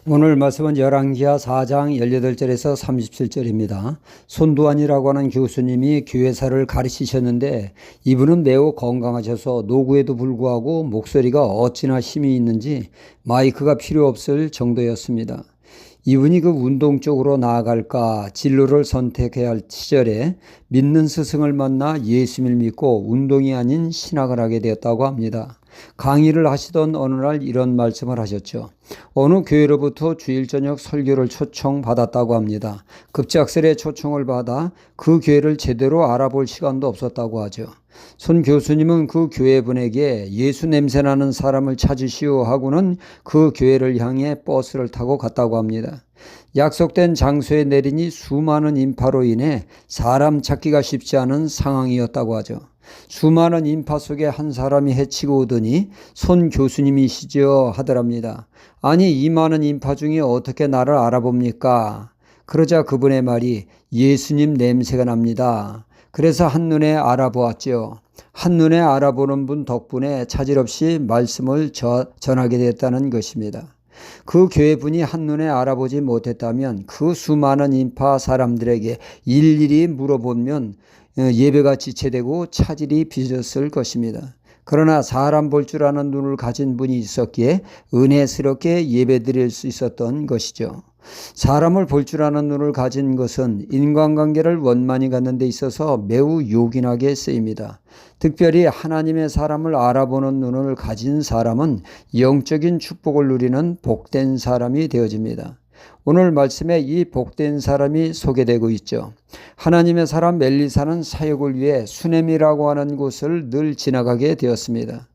오늘 말씀은 열왕기하 4장 18절에서 37절입니다. 손두환이라고 하는 교수님이 교회사를 가르치셨는데 이분은 매우 건강하셔서 노구에도 불구하고 목소리가 어찌나 힘이 있는지 마이크가 필요 없을 정도였습니다. 이분이 그 운동 쪽으로 나아갈까 진로를 선택해야 할 시절에 믿는 스승을 만나 예수님을 믿고 운동이 아닌 신학을 하게 되었다고 합니다. 강의를 하시던 어느 날 이런 말씀을 하셨죠. 어느 교회로부터 주일 저녁 설교를 초청받았다고 합니다. 급작스레 초청을 받아 그 교회를 제대로 알아볼 시간도 없었다고 하죠. 손 교수님은 그 교회분에게 예수 냄새나는 사람을 찾으시오 하고는 그 교회를 향해 버스를 타고 갔다고 합니다. 약속된 장소에 내리니 수많은 인파로 인해 사람 찾기가 쉽지 않은 상황이었다고 하죠. 수많은 인파 속에 한 사람이 헤치고 오더니 손 교수님이시죠 하더랍니다. 아니 이 많은 인파 중에 어떻게 나를 알아봅니까? 그러자 그분의 말이 예수님 냄새가 납니다. 그래서 한눈에 알아보았죠. 한눈에 알아보는 분 덕분에 차질 없이 말씀을 전하게 됐다는 것입니다. 그 교회분이 한눈에 알아보지 못했다면 그 수많은 인파 사람들에게 일일이 물어보면 예배가 지체되고 차질이 빚었을 것입니다. 그러나 사람 볼 줄 아는 눈을 가진 분이 있었기에 은혜스럽게 예배드릴 수 있었던 것이죠. 사람을 볼 줄 아는 눈을 가진 것은 인간관계를 원만히 갖는 데 있어서 매우 요긴하게 쓰입니다. 특별히 하나님의 사람을 알아보는 눈을 가진 사람은 영적인 축복을 누리는 복된 사람이 되어집니다. 오늘 말씀에 이 복된 사람이 소개되고 있죠. 하나님의 사람 엘리사는 사역을 위해 수넴이라고 하는 곳을 늘 지나가게 되었습니다.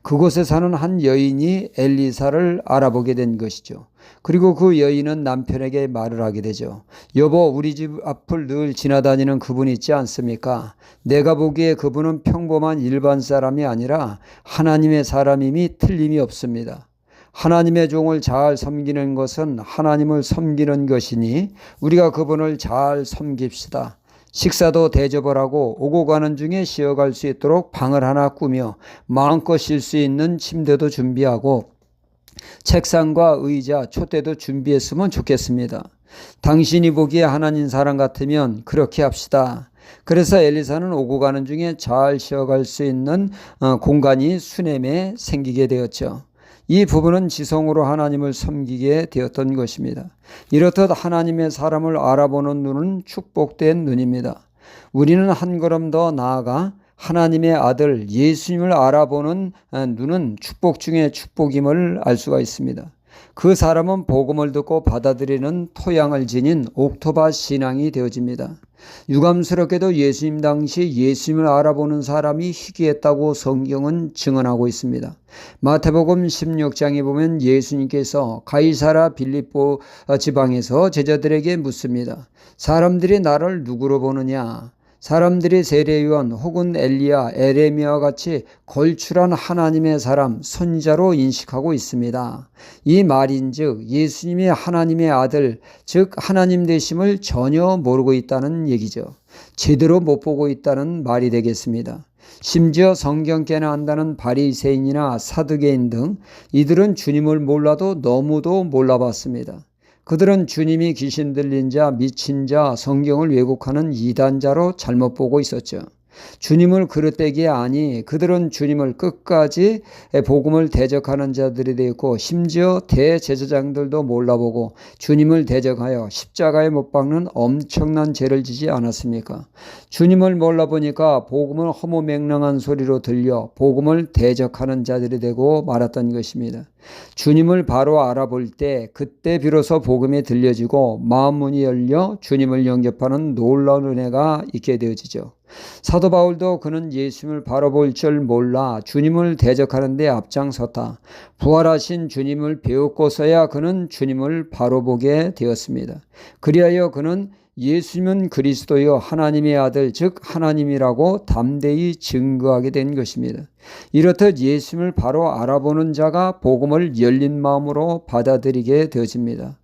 그곳에 사는 한 여인이 엘리사를 알아보게 된 것이죠. 그리고 그 여인은 남편에게 말을 하게 되죠. 여보, 우리 집 앞을 늘 지나다니는 그분 있지 않습니까? 내가 보기에 그분은 평범한 일반 사람이 아니라 하나님의 사람임이 틀림이 없습니다. 하나님의 종을 잘 섬기는 것은 하나님을 섬기는 것이니 우리가 그분을 잘 섬깁시다. 식사도 대접을 하고 오고 가는 중에 쉬어갈 수 있도록 방을 하나 꾸며 마음껏 쉴 수 있는 침대도 준비하고 책상과 의자, 촛대도 준비했으면 좋겠습니다. 당신이 보기에 하나님 사람 같으면 그렇게 합시다. 그래서 엘리사는 오고 가는 중에 잘 쉬어갈 수 있는 공간이 수넴에 생기게 되었죠. 이 부분은 지성으로 하나님을 섬기게 되었던 것입니다. 이렇듯 하나님의 사람을 알아보는 눈은 축복된 눈입니다. 우리는 한 걸음 더 나아가 하나님의 아들 예수님을 알아보는 눈은 축복 중에 축복임을 알 수가 있습니다. 그 사람은 복음을 듣고 받아들이는 토양을 지닌 옥토바 신앙이 되어집니다. 유감스럽게도 예수님 당시 예수님을 알아보는 사람이 희귀했다고 성경은 증언하고 있습니다. 마태복음 16장에 보면 예수님께서 가이사라 빌립보 지방에서 제자들에게 묻습니다. 사람들이 나를 누구로 보느냐? 사람들이 세례요한 혹은 엘리야, 에레미야와 같이 걸출한 하나님의 사람, 선지자로 인식하고 있습니다. 이 말인즉 예수님이 하나님의 아들, 즉 하나님 되심을 전혀 모르고 있다는 얘기죠. 제대로 못 보고 있다는 말이 되겠습니다. 심지어 성경께나 안다는 바리새인이나 사두개인 등 이들은 주님을 몰라도 너무도 몰라봤습니다. 그들은 주님이 귀신 들린 자, 미친 자, 성경을 왜곡하는 이단자로 잘못 보고 있었죠. 주님을 그릇되기에 아니 그들은 주님을 끝까지 복음을 대적하는 자들이 되었고 심지어 대제사장들도 몰라보고 주님을 대적하여 십자가에 못 박는 엄청난 죄를 지지 않았습니까? 주님을 몰라보니까 복음을 허무맹랑한 소리로 들려 복음을 대적하는 자들이 되고 말았던 것입니다. 주님을 바로 알아볼 때 그때 비로소 복음이 들려지고 마음 문이 열려 주님을 영접하는 놀라운 은혜가 있게 되어지죠. 사도 바울도 그는 예수님을 바로 볼 줄 몰라 주님을 대적하는 데 앞장섰다. 부활하신 주님을 배웠고서야 그는 주님을 바로 보게 되었습니다. 그리하여 그는 예수님은 그리스도요 하나님의 아들 즉 하나님이라고 담대히 증거하게 된 것입니다. 이렇듯 예수님을 바로 알아보는 자가 복음을 열린 마음으로 받아들이게 되어집니다.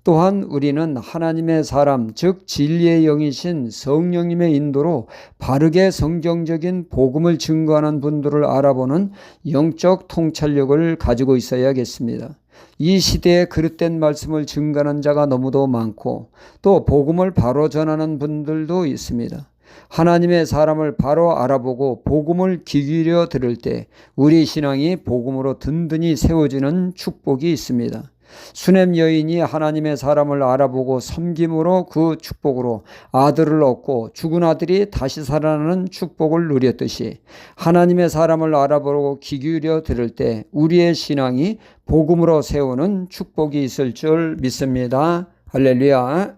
또한 우리는 하나님의 사람 즉 진리의 영이신 성령님의 인도로 바르게 성경적인 복음을 증거하는 분들을 알아보는 영적 통찰력을 가지고 있어야겠습니다. 이 시대에 그릇된 말씀을 증거하는 자가 너무도 많고 또 복음을 바로 전하는 분들도 있습니다. 하나님의 사람을 바로 알아보고 복음을 귀 기울여 들을 때 우리 신앙이 복음으로 든든히 세워지는 축복이 있습니다. 수넴 여인이 하나님의 사람을 알아보고 섬김으로 그 축복으로 아들을 얻고 죽은 아들이 다시 살아나는 축복을 누렸듯이 하나님의 사람을 알아보고 귀 기울여 들을 때 우리의 신앙이 복음으로 세우는 축복이 있을 줄 믿습니다. 할렐루야.